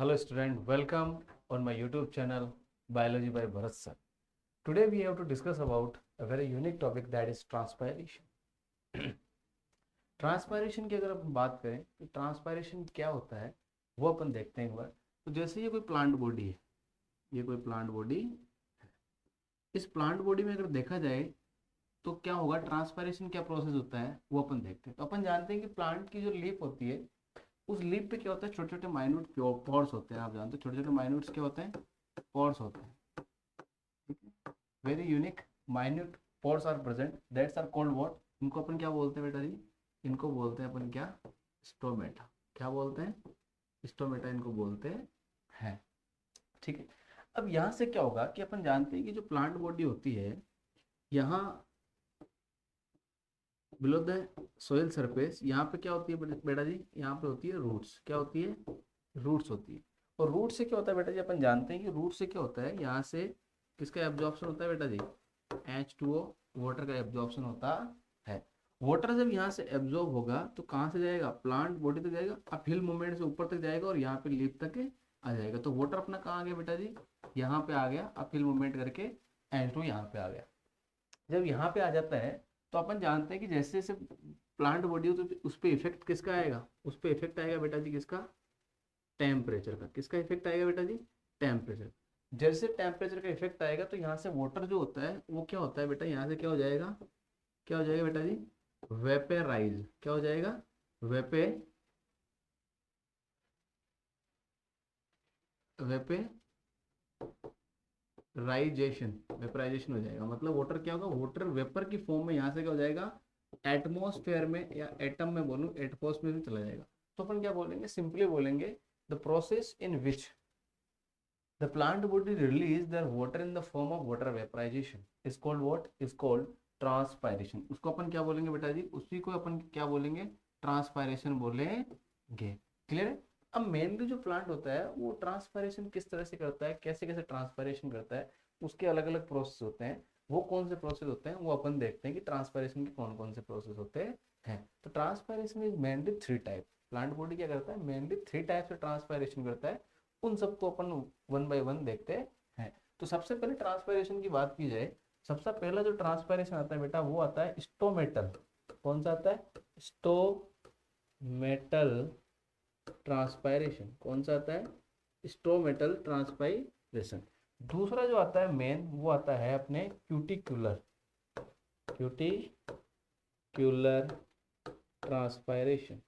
Hello student, welcome on my YouTube channel Biology by Bharat sir. Today we have to discuss about a very unique topic that is transpiration. Transpiration की अगर अपन बात करें तो transpiration क्या होता है वो अपन देखते हैं एक बार। तो जैसे ये कोई प्लांट बॉडी है, ये कोई प्लांट बॉडी, इस प्लांट बॉडी में अगर देखा जाए तो क्या होगा, ट्रांसपायरेशन क्या प्रोसेस होता है वो अपन देखते हैं। तो अपन जानते हैं कि प्लांट की जो लीफ होती है उस लीफ पे क्या होता है, छोटे छोटे माइन्यूट पोर्स होते हैं। आप जानते हो छोटे छोटे माइन्यूट्स क्या होते हैं, पोर्स होते हैं। ठीक है, very unique minute pores are present, that's are called what. इनको अपन क्या बोलते हैं बेटा जी, इनको बोलते हैं अपन क्या, स्टोमेटा। क्या बोलते हैं, स्टोमेटा इनको बोलते हैं। ठीक है, अब यहाँ से क्या होगा कि अपन जानते हैं कि जो प्लांट बॉडी होती है, यहाँ बिलो द सोइल सरफेस, यहाँ पे क्या होती है बेटा जी, यहाँ पे होती है रूट्स। क्या होती है, रूट्स होती है। और रूट से क्या होता है बेटा जी, अपन जानते हैं कि रूट से क्या होता है, यहाँ से किसका एब्जॉर्प्शन होता है बेटा जी, H2O, वाटर का एब्जॉर्प्शन होता है। वाटर जब यहाँ से एब्जॉर्ब होगा तो कहाँ से जाएगा, प्लांट बॉडी तक जाएगा, अब हिल मूवमेंट से ऊपर तक जाएगा और यहाँ पे लीफ तक आ जाएगा। तो वाटर अपना कहाँ आ गया बेटा जी, यहाँ पे आ गया, अब हिल मूवमेंट करके H2 यहाँ पे आ गया। जब यहाँ पे आ जाता है तो अपन जानते हैं कि जैसे जैसे प्लांट बॉडी हो तो उस पर इफेक्ट किसका आएगा, उस पर इफेक्ट आएगा बेटा जी किसका, टेम्परेचर का। किसका इफेक्ट आएगा बेटा जी, टेम्परेचर। जैसे टेम्परेचर का इफेक्ट आएगा तो यहाँ से वाटर जो होता है वो क्या होता है बेटा, यहाँ से क्या हो जाएगा, क्या हो जाएगा बेटा जी, वेपेराइज। क्या हो जाएगा, वेपे वेपेराइजेशन, वेपराइजेशन हो जाएगा। मतलब वाटर क्या होगा, वाटर वेपर की फॉर्म में यहाँ से क्या हो जाएगा, एटमोस्फेयर में या एटम में बोलूँ, एटमोस्फेयर में चला जाएगा। तो अपन क्या बोलेंगे, सिंपली बोलेंगे the process in which the plant would release their water in the form of water vaporization is called what, is called transpiration। उसको अपन क्या बोलेंगे बेटा जी, उसी को अपन क्या बोलेंगे, ट्रांसपायरेशन बोलेंगे। क्लियर है। अब मेनली जो प्लांट होता है वो ट्रांसपायरेशन किस तरह से करता है, कैसे कैसे ट्रांसपायरेशन करता है, उसके अलग अलग प्रोसेस होते हैं। वो कौन से प्रोसेस होते हैं वो अपन देखते हैं कि ट्रांसपायरेशन के कौन कौन से प्रोसेस होते हैं। तो transpiration is mainly three type. Plant body क्या करता है, मेनली थ्री टाइप से ट्रांसपायरेशन करता है। उन सबको अपन वन बाय वन देखते हैं। तो सबसे पहले ट्रांसपायरेशन की बात की जाए, सबसे पहला जो ट्रांसपायरेशन आता है बेटा वो आता है स्टोमेटल। कौन सा आता है, स्टोमेटल ट्रांसपायरेशन। कौन सा आता है, स्टोमेटल ट्रांसपायरेशन। दूसरा जो आता है मेन वो आता है अपने क्यूटिकुलर, क्यूटिकुलर ट्रांसपायरेशन।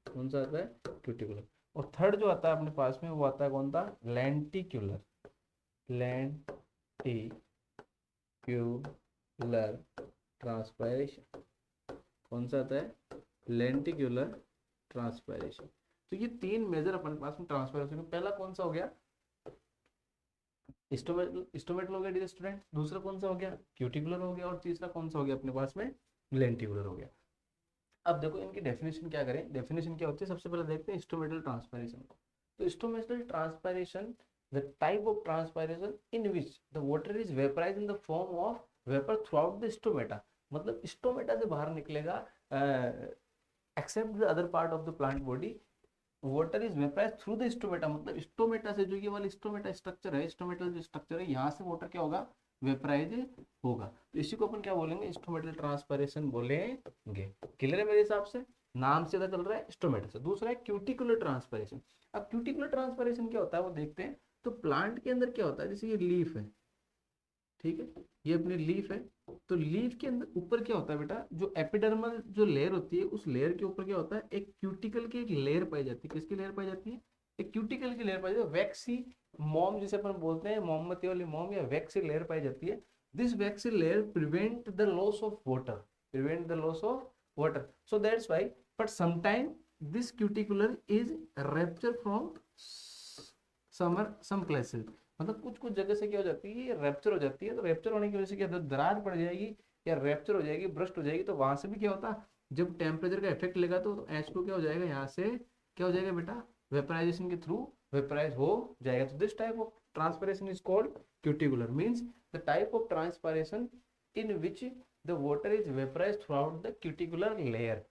कौन सा आता है, क्यूटिकुलर। और थर्ड जो आता है अपने पास में वो आता है कौन सा, लेंटिक्यूलर, लेंटिक्यूलर ट्रांसपायरेशन। कौन सा आता है, लेंटिक्यूलर ट्रांसपायरेशन। तो ये तीन मेजर अपने पास में ट्रांसपायरेशन। पहला कौन सा हो गया, स्टोमेटल हो गया स्टूडेंट। दूसरा कौन सा हो गया, क्यूटिकुलर हो गया। और तीसरा कौन सा हो गया अपने पास में, लेंटिकुलर हो गया। अब देखो इनकी डेफिनेशन क्या करें, डेफिनेशन क्या होती है, सबसे पहले देखते हैं इंस्ट्रूमेंटल ट्रांसपायरेशन को। तो instrumental transpiration, the type of transpiration in which the water is vaporized in the form of vapour throughout the stomata. मतलब स्टोमेटा से बाहर निकलेगा, except the other part of the plant body, water is vaporize through the stomata. मतलब stomata से, जो ये वाला stomata structure है, स्टोमेटल जो स्ट्रक्चर है, यहाँ से वाटर क्या होगा, वेपराइज होगा। तो इसी को अपन क्या बोलेंगे, स्टोमेटल ट्रांसपायरेशन बोलेंगे। क्लियर है मेरे हिसाब से, नाम से पता चल रहा है स्टोमेटल से। दूसरा है क्यूटिकुलर ट्रांसपायरेशन। अब क्यूटिकुलर ट्रांसपायरेशन क्या होता है वो देखते हैं। तो प्लांट के अंदर क्या होता है, जैसे ये लीफ है, ठीक है, ये अपनी लीफ है। तो लीफ के अंदर ऊपर क्या होता है बेटा, जो एपिडर्मल जो लेयर होती है उस लेयर के ऊपर क्या होता है, एक क्यूटिकल की एक लेयर पाई जाती है। किसकी लेयर पाई जाती है, एक क्यूटिकल की लेयर पाई जाती है। वैक्सी मोम जिसे अपन बोलते हैं, मोमबत्ती वाली मोम या वैक्सी लेयर पाई जाती है। This waxy layer prevent the loss of water, prevent the loss of water. So that's why, but sometime this cuticular is rupture from some places. मतलब कुछ कुछ जगह से क्या हो जाती है, ये रैप्चर हो जाती है। तो रैप्चर होने की वजह से क्या होता है, दरार पड़ जाएगी या रैप्चर हो जाएगी, ब्रस्ट हो जाएगी। तो वहां से भी क्या होता है, जब टेम्परेचर का इफेक्ट लेगा तो H2 क्या हो जाएगा, यहाँ से क्या हो जाएगा बेटा, वेपराइजेशन के थ्रू वेपराइज हो जाएगा। तो this type of transpiration is called cuticular, means the type of transpiration in which the water is vaporized throughout the cuticular layer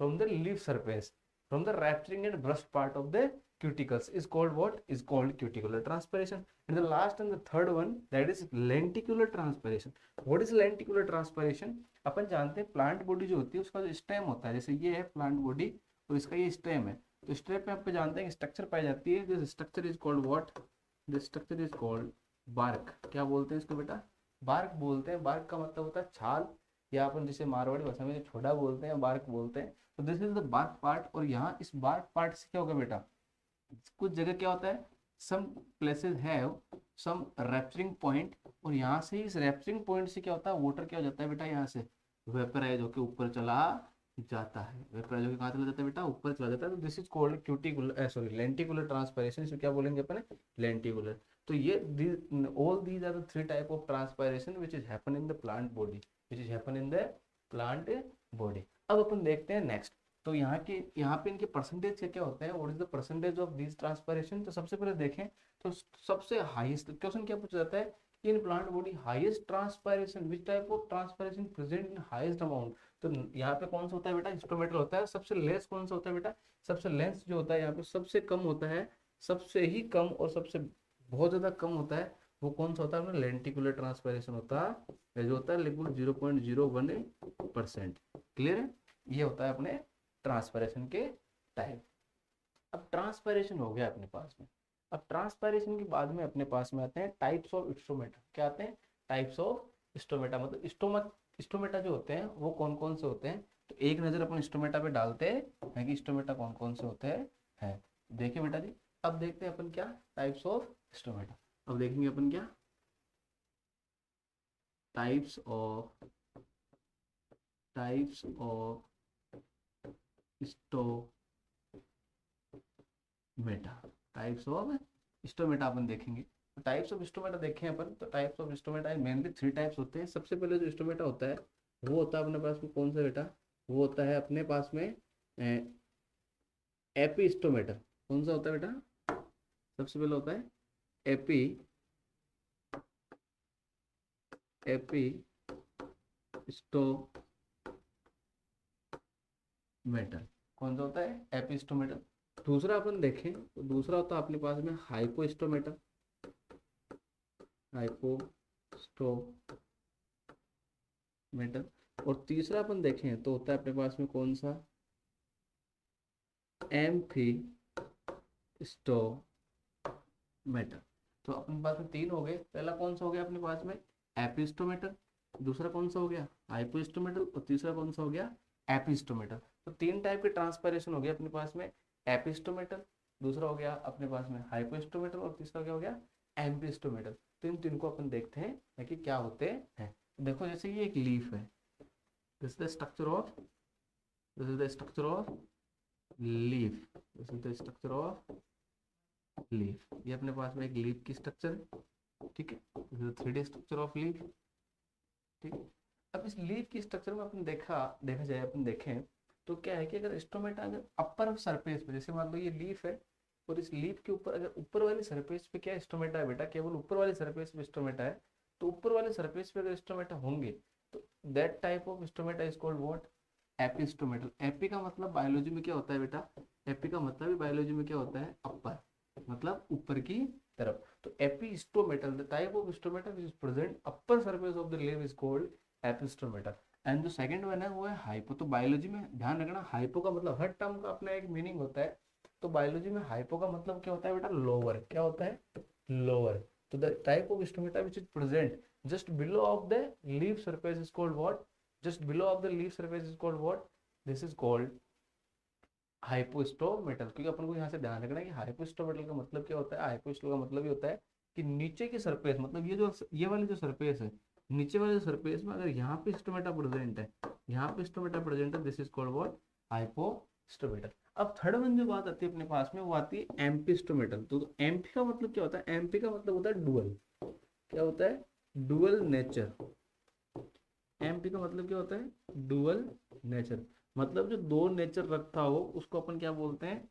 from the leaf surface, from the rupturing and burst part of the cuticles is called what? Is called cuticular transpiration. And the last and the third one, that is lenticular transpiration. What is lenticular transpiration? अपन जानते हैं plant body जो होती है उसका जो stem होता है, जैसे ये है प्लांट बॉडी और इसका ये स्टेम है, तो स्टेम पे आप जानते हैं स्ट्रक्चर पाई जाती है, this structure is called what? This structure is called bark. क्या बोलते हैं इसको बेटा? बार्क बोलते हैं. बार्क का मतलब होता है छाल, या अपन जिसे मारवाड़ी भाषा में छोड़ा बोलते हैं, बार्क बोलते हैं. तो this is the bark part. और यहाँ इस बार्क पार्ट से क्या होगा बेटा? कुछ जगह क्या होता है, some places have some rupturing point, और यहाँ से इस रैप्चरिंग पॉइंट से क्या होता है, वाटर क्या हो जाता है बेटा, यहाँ से वेपराइज होकर ऊपर चला जाता है. वेपराइज होकर कहाँ चला जाता है बेटा? ऊपर चला जाता है. तो this is called cuticular, sorry lenticular transpiration. इसको क्या बोलेंगे अपन? लेंटिकुलर. तो ये all these are the three type of transpiration which is happen in the plant body, which is happen in the plant body. अब अपन देखते हैं नेक्स्ट. तो यहाँ पे इनके परसेंटेज क्या होते हैं, what is the percentage of this transpiration. तो सबसे पहले देखें तो सबसे हाईएस्ट क्वेश्चन क्या पूछा जाता है, in plant body highest transpiration, which type of transpiration present in highest amount. तो यहाँ पे कौन सा होता है बेटा? इंस्ट्रूमेंटल होता है. सबसे लेस कौन सा होता है बेटा? सबसे लेस जो होता है यहाँ पे सबसे कम होता है, सबसे ही कम और सबसे बहुत ज्यादा कम होता है, वो कौन सा होता है? लेंटिकुलर ट्रांसपायरेशन होता है, जो होता है लगभग 0.01%. क्लियर है? ये होता है अपने ट्रांसपायरेशन के टाइप. अब ट्रांसपायरेशन हो गया अपने पास में. अब ट्रांसपायरेशन के बाद में अपने पास में आते हैं टाइप्स ऑफ स्टोमेटा. क्या आते हैं? Types of stomata. मतलब स्टोमेटा जो होते हैं वो कौन कौन से होते हैं. तो एक नजर अपन स्टोमेटा पे डालते हैं कि स्टोमेटा कौन कौन से होते हैं. देखिए बेटा जी, अब देखते हैं अपन क्या टाइप्स ऑफ स्टोमेटा. अब देखेंगे अपन क्या types of stomata. Types of stomata अपन देखेंगे. टाइप्स ऑफ स्टोमेटा देखें अपन, तो types of stomata mainly three types होते हैं. सबसे पहले जो स्टोमेटा होता है वो होता है अपने पास में कौन सा बेटा? वो होता है अपने पास में एपिस्टोमेटा. कौन सा होता है बेटा? सबसे पहले होता है एपिस्टोमेटा. कौन सा होता है? एपिस्टोमेटा. दूसरा अपन देखें तो दूसरा होता है अपने पास में हाइपोस्टोमेटा. और तीसरा अपन देखें तो होता है अपने पास में कौन सा? एम्फीस्टोमेटा. तो अपने पास में तीन हो गए. पहला कौन सा हो गया अपने पास में? एपिस्टोमेटर. दूसरा कौन सा हो गया? हाइपोस्टोमेटर. और तीसरा कौन सा हो गया? एपिस्टोमेटर. तो तीन टाइप के ट्रांसपायरेशन हो गया अपने पास में. एपिस्टोमेटर, दूसरा हो गया अपने पास में हाइपोस्टोमेटर, और तीसरा क्या हो गया? एम्पिस्टोमेटर. तो इन तीन को अपन देखते हैं कि क्या होते हैं. देखो जैसे ये एक लीफ है, this is the structure of leaf. ये अपने पास में एक लीफ की स्ट्रक्चर है. ठीक है, this is 3D structure of leaf. ठीक है. अब इस लीफ की स्ट्रक्चर में अपन देखा जाए, अपन देखें तो क्या है कि अगर स्टोमेटा अगर अपर सरफेस पे, जैसे मान लो ये लीफ है और इस लीफ के ऊपर अगर ऊपर वाली सरफेस पे क्या स्टोमेटा है बेटा? केवल ऊपर वाली सरफेस पे स्टोमेटा है. तो ऊपर वाले सरफेस पे अगर स्टोमेटा होंगे तो that type of stomata is called what? Epistomatal. Epi का मतलब बायोलॉजी में क्या होता है बेटा? एपी का मतलब ही बायोलॉजी में क्या होता है? अपर, मतलब ऊपर की तरफ. तो epistomatal, the type of stomata which is present upper surface of the leaf is called epistomatal. And जो सेकंड वन है वो है हाइपो. तो बायोलॉजी में ध्यान रखना, हाइपो का मतलब हर टर्म का अपना एक मीनिंग होता है. तो बायोलॉजी में हाइपो का मतलब क्या होता है बेटा? लोअर. क्या होता है? लोअर. तो the type of stomata which is present just below of the leaf surface is called what? Just below of the leaf surface is called what? This is called हाइपोस्टोमेटल. क्योंकि अपन को यहाँ से ध्यान रखना है कि हाइपोस्टोमेटल का मतलब क्या होता है? हाइपोस्टो का मतलब ये होता है कि नीचे की सरफेस, मतलब ये वाली जो सरफेस है, नीचे वाले सरफेस में अगर यहाँ पे स्टोमेटा प्रेजेंट है, दिस इज कॉल्ड व्हाट? हाइपोस्टोमेटल. अब थर्ड वन जो बात आती है अपने पास में वो आती है एम्पिस्टोमेटल. तो एम्पी का मतलब क्या होता है? एम्पी का मतलब होता है डुअल. क्या होता है? Dual nature. एमपी का मतलब क्या होता है? Dual nature. मतलब जो दो नेचर रखता हो उसको अपन क्या बोलते हैं?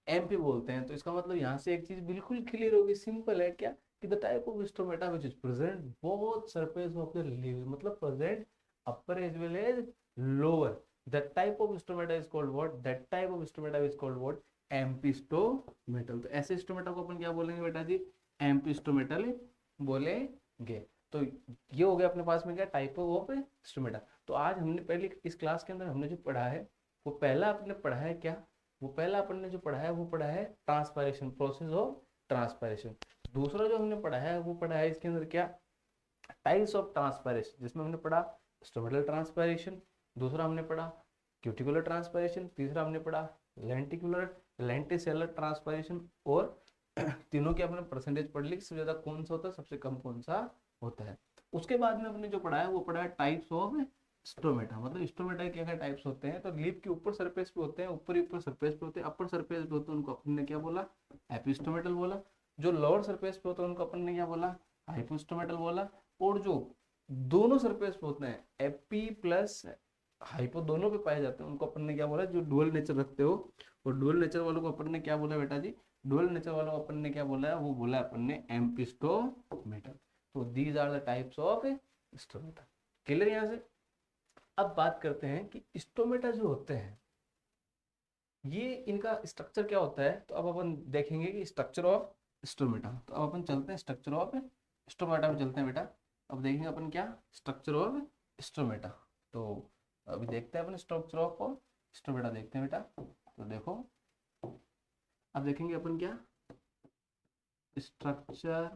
एमपी बोलते हैं. तो इसका मतलब यहाँ से एक चीज बिल्कुल क्लियर होगी, सिंपल है. क्या कि the type of stomata which is present both surface of the leaf, मतलब present upper as well as lower. That type of stomata is called what? That type of stomata is called what? Amphistomatal. तो ऐसे stomata को अपन क्या बोलेंगे बेटा जी, एम्पिस्टोमेटल बोलेंगे। तो ये हो गया अपने पास में क्या, टाइप ऑफ स्टोमेटा। तो आज हमने पहले इस क्लास के अंदर हमने जो पढ़ा है वो पहला आपने पढ़ा है क्या, वो पहला अपन ने जो पढ़ा है वो पढ़ा है ट्रांसपायरेशन, प्रोसेस ऑफ ट्रांसपायरेशन। दूसरा जो हमने पढ़ा है वो पढ़ा है इसके अंदर क्या, टाइप्स ऑफ ट्रांसपायरेशन, जिसमें हमने पढ़ा स्टोमेटल ट्रांसपायरेशन, दूसरा हमने पढ़ा क्यूटिकुलर ट्रांसपायरेशन, तीसरा हमने पढ़ा लेंटिकुलर लेंटिसेलर ट्रांसपायरेशन, और तीनों के अपने परसेंटेज पढ़ ली, सबसे ज्यादा कौन सा होता है, सबसे कम कौन सा होता है। उसके बाद में हमने जो पढ़ा है वो पढ़ा है टाइप्स ऑफ स्टोमेटा। मतलब स्टोमेटा के क्या क्या टाइप्स होते हैं, तो लीफ के ऊपर सरफेस पे होते हैं, ऊपर ही ऊपर सरफेस पे होते हैं, अपर सरफेस पे होते हैं उनको अपन ने क्या बोला, एपिस्टोमेटल बोला। जो लोअर सरफेस पे होते हैं उनको अपन ने क्या बोला, हाइपोस्टोमेटल बोला। और जो दोनों सरफेस पे होते हैं, एपी प्लस हाइपो दोनों पे पाए जाते हैं, उनको अपन ने क्या बोला, जो डुअल नेचर रखते हो, और डुअल नेचर वालों को अपन ने क्या बोला बेटा जी, डुअल नेचर वालों को अपन ने क्या बोला है, वो बोला अपन ने एम्पिस्टोमेटल। तो these are the types of stomata. Clear यहाँ से। अब बात करते हैं कि स्टोमेटा जो होते हैं ये इनका स्ट्रक्चर क्या होता है। तो अब अपन देखेंगे कि स्ट्रक्चर ऑफ स्टोमेटा। तो अब अपन चलते हैं स्ट्रक्चर ऑफ स्टोमेटा में चलते हैं बेटा। अब देखेंगे अपन क्या, स्ट्रक्चर ऑफ स्टोमेटा। तो अभी देखते हैं अपन स्ट्रक्चर ऑफ स्टोमेटा, देखते हैं बेटा। तो देखो अब देखेंगे अपन क्या, structure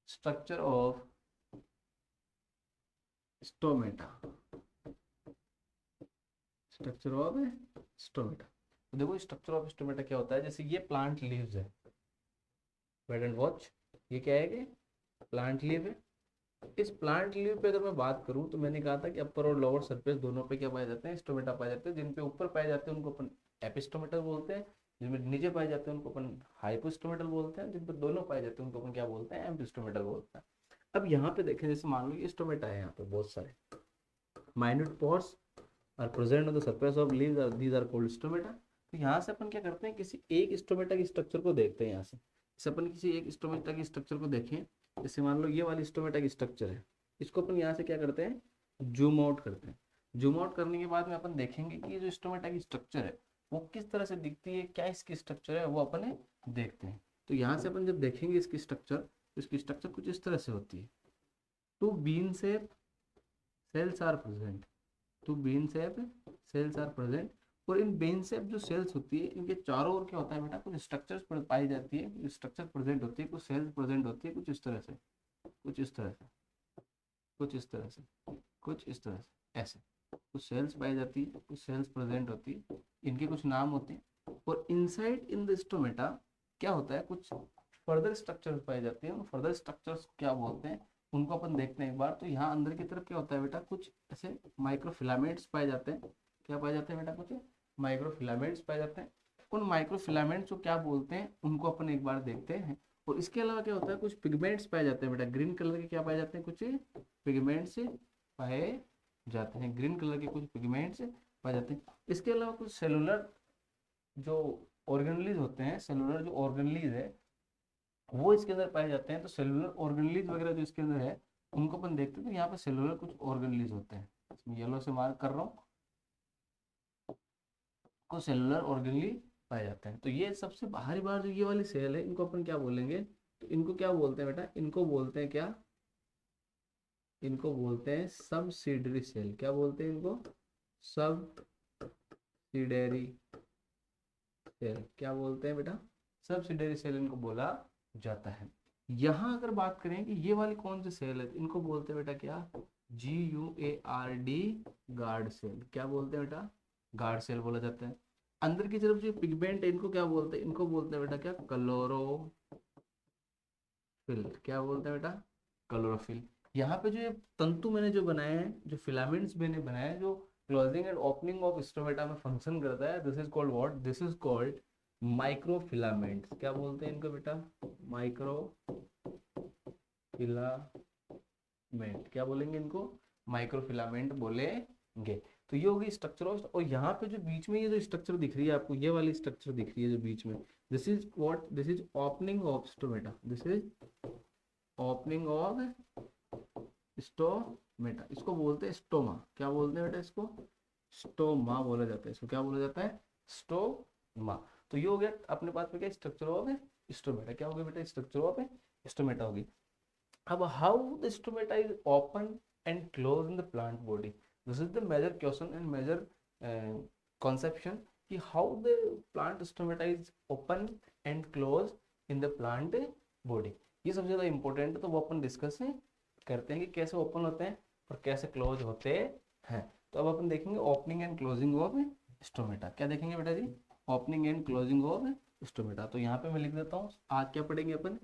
structure of stomata, structure of stomata. तो देखो स्ट्रक्चर ऑफ स्टोमेटा क्या होता है, जैसे ये प्लांट लीव्स है, वेट एंड वॉच, ये क्या है कि प्लांट लीव है। इस प्लांट लीव पे अगर मैं बात करूं तो मैंने कहा था कि अपर और लोअर सरफेस दोनों पे क्या पाए जाते हैं, स्टोमेटा पाए जाते हैं। जिन पे ऊपर पाए जाते हैं उनको अपन एपिस्टोमेटल बोलते हैं, जिनमें नीचे पाए जाते हैं उनको अपन हाइपोस्टोमेटल बोलते हैं, जिन पे दोनों पाए जाते हैं उनको अपन क्या बोलते हैं, एम्पिस्टोमेटल बोलते हैं। अब यहाँ पे देखें, जैसे मान लो ये स्टोमेटा है, यहाँ पे बहुत सारे minute pores are present on the surface of leaves, are these are called stomata. तो यहाँ से अपन क्या करते हैं, किसी एक स्टोमेटा की स्ट्रक्चर को देखते हैं। यहाँ से जैसे अपन किसी एक स्टोमेटा की स्ट्रक्चर को देखें, जैसे मान लो ये वाली स्टोमेटा की स्ट्रक्चर है, इसको अपन यहाँ से क्या करते हैं, जूम आउट करते हैं। जूम आउट करने के बाद में अपन देखेंगे कि ये जो स्टोमेटा की स्ट्रक्चर है वो किस तरह से दिखती है, क्या इसकी स्ट्रक्चर है, वो अपन देखते हैं। तो यहाँ से अपन जब देखेंगे इसकी स्ट्रक्चर, तो इसकी स्ट्रक्चर कुछ इस तरह से होती है। Two bean shape cells are present, two bean shape cells are present. और इन बेन शेप जो सेल्स होती है, इनके चारों ओर क्या होता है बेटा, कुछ स्ट्रक्चर्स पाई जाती है, कुछ स्ट्रक्चर प्रेजेंट होती है, कुछ सेल्स प्रेजेंट होती है, कुछ इस तरह से, कुछ इस तरह से, कुछ इस तरह से, कुछ इस तरह से, ऐसे कुछ सेल्स पाई जाती है, कुछ सेल्स प्रेजेंट होती है, इनके कुछ नाम होते हैं। और इनसाइड इन द स्टोमेटा क्या होता है, कुछ फर्दर स्ट्रक्चर्स पाई जाती है। उन फर्दर स्ट्रक्चर्स क्या बोलते हैं, उनको अपन देखते हैं एक बार। तो यहाँ अंदर की तरफ क्या होता है बेटा, कुछ ऐसे माइक्रोफिलामेंट्स पाए जाते हैं। क्या पाए जाते हैं बेटा, कुछ माइक्रोफिलामेंट्स पाए जाते हैं। उन माइक्रोफिलामेंट्स को क्या बोलते हैं, उनको अपन एक बार देखते हैं। और इसके अलावा क्या होता है, कुछ पिगमेंट्स पाए जाते हैं बेटा, ग्रीन कलर के क्या पाए जाते हैं, कुछ पिगमेंट्स पाए जाते हैं, ग्रीन कलर के कुछ पिगमेंट्स पाए जाते हैं। इसके अलावा कुछ सेलुलर जो ऑर्गेनलीज होते हैं, सेलुलर जो ऑर्गेनलीज है वो इसके अंदर पाए जाते हैं। तो सेलुलर ऑर्गेनलीज वगैरह जो इसके अंदर है उनको अपन देखते हैं। तो यहाँ पे सेलुलर कुछ ऑर्गेनलीज होते हैं, इसमें येलो से मार्क कर रहा हूँ, को सेलुलर ऑर्गेनली पाए जाते हैं। तो ये सबसे बाहरी बार जो ये वाली सेल है, इनको अपन क्या बोलेंगे, तो इनको क्या बोलते हैं बेटा, इनको बोलते हैं क्या, इनको बोलते हैं सबसिडरी सेल। क्या बोलते हैं इनको, सबसिडरी सेल। क्या बोलते हैं बेटा, सबसिडरी सेल इनको बोला जाता है। यहाँ अगर बात करें कि ये वाली कौन सी सेल है, इनको बोलते हैं बेटा क्या, GUARD, गार्ड सेल। क्या बोलते हैं बेटा, गार्ड सेल बोला जाता है। अंदर की तरफ जो पिगमेंट है इनको क्या बोलते हैं, इनको बोलते हैं बेटा क्या, क्लोरोफिल। क्या बोलते हैं बेटा, क्लोरोफिल। यहाँ पे जो ये तंतु मैंने जो बनाए हैं, जो फिलामेंट्स मैंने बनाए हैं, जो closing and opening of stomata में फंक्शन करता है, this is called what, this is called microfilaments. क्या बोलते हैं इनको बेटा, माइक्रोफिलामेंट। क्या बोलेंगे इनको, माइक्रोफिलामेंट बोलेंगे। तो ये होगी स्ट्रक्चर ऑफ। और यहाँ पे जो बीच में ये जो स्ट्रक्चर दिख रही है आपको, ये वाली स्ट्रक्चर दिख रही है जो बीच में, this is what, this is opening of stomata, this is opening of stomata. इसको बोलते हैं स्टोमा। क्या बोलते हैं बेटा, इसको स्टोमा बोला जाता है। इसको क्या बोला जाता है, स्टोमा। माँ। तो ये हो गया अपने पास में क्या स्ट्रक्चर ऑफ स्टोमेटा, क्या हो गया बेटा स्ट्रक्चर ऑफ स्टोमेटा होगी। अब how the stomata is open and close in the plant body, this is the major question and major conception कि how the plant stomata is open and close in the plant body. ये सबसे ज़्यादा important है, तो वो अपन discuss करते हैं कि कैसे ओपन होते हैं और कैसे क्लोज होते हैं। तो अब अपन देखेंगे opening and closing of stomata. क्या देखेंगे बेटा जी, opening and closing of stomata. तो यहाँ पे मैं लिख देता हूँ, आज क्या पढ़ेंगे अपन,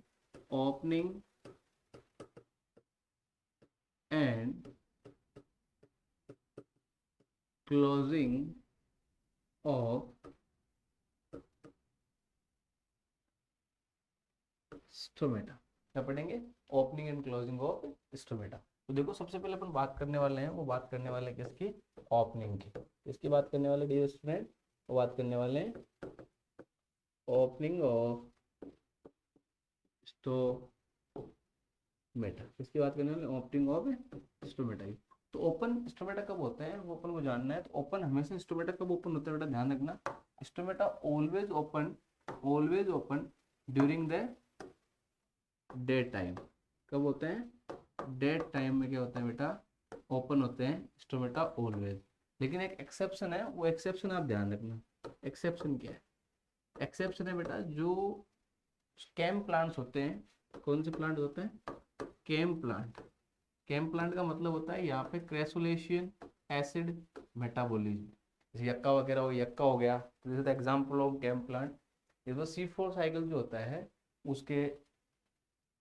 opening and closing of stomata. क्या पढ़ेंगे, opening and closing of stomata. तो देखो सबसे पहले अपन बात करने वाले हैं, वो बात करने वाले हैं किसकी, ओपनिंग की। इसकी बात करने वाले डियर स्टूडेंट, वो बात करने वाले हैं ओपनिंग ऑफ स्टोमेटा। इसकी बात करने वाले ओपनिंग ऑफ स्टोमेटा। तो ओपन स्टोमेटा कब होता है वो अपन को जानना है। तो ओपन हमेशा स्टोमेटा कब ओपन होता है बेटा, ध्यान रखना, stomata always open during the day time. कब होते हैं, डे टाइम में क्या होता है बेटा, ओपन होते हैं स्टोमेटा ऑलवेज। लेकिन एक एक्सेप्शन है, वो एक्सेप्शन आप ध्यान रखना। एक्सेप्शन क्या है, एक्सेप्शन है बेटा जो कैम प्लांट्स होते हैं। कौन से प्लांट होते हैं, कैम प्लांट। कैम प्लांट का मतलब होता है यहाँ पे क्रेसुलेशियन एसिड मेटाबॉलिज्म, जैसे यक्का वगैरह हो, यक्का हो गया, तो this is the example of CAM plant. ये तो C4 साइकिल जो होता है उसके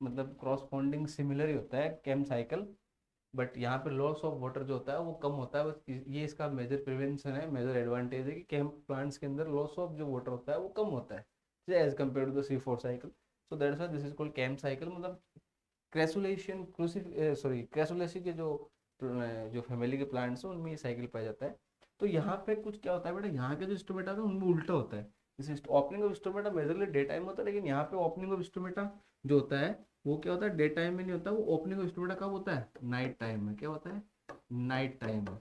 मतलब क्रॉसपॉन्डिंग सिमिलर ही होता है कैम साइकिल, बट यहाँ पे लॉस ऑफ वाटर जो होता है वो कम होता है। बस ये इसका मेजर प्रिवेंशन है, मेजर एडवांटेज है कि कैम प्लांट्स के अंदर लॉस ऑफ जो वाटर होता है वो कम होता है as compare to the C4 cycle. So that's why this is called CAM cycle. मतलब क्रेसुलेशन क्रेसुलेसी के जो फैमिली के प्लांट्स हैं उनमें ये साइकिल पाया जाता है। तो यहाँ पे कुछ क्या होता है बेटा, यहाँ के जो स्टोमेटा है उनमें उल्टा होता है। जैसे opening of stomata majorly day time होता है, लेकिन यहाँ पे ओपनिंग ऑफ स्टोमेटा जो होता है वो क्या होता है, डे टाइम में नहीं होता, वो ओपनिंग ऑफ स्टोमेटा कब होता है, नाइट टाइम में। क्या होता है, नाइट टाइम में।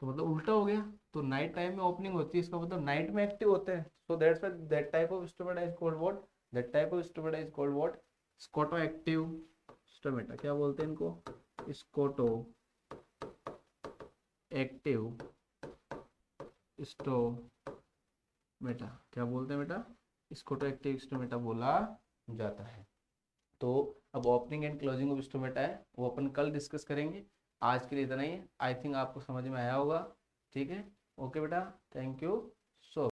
तो मतलब उल्टा हो गया, तो नाइट टाइम में ओपनिंग होती है, इसका मतलब नाइट में एक्टिव होते हैं। सो that's why that type of stomata is called what, that type of stomata is called what, scoto active stomata. क्या बोलते हैं इनको, स्कोटो एक्टिव स्टोमेटा। क्या बोलते हैं बेटा, स्कोटो एक्टिव स्टोमेटा बोला जाता है। तो अब opening and closing of stomata है वो अपन कल डिस्कस करेंगे। आज के लिए इतना ही है, आई थिंक आपको समझ में आया होगा। ठीक है, ओके बेटा, थैंक यू।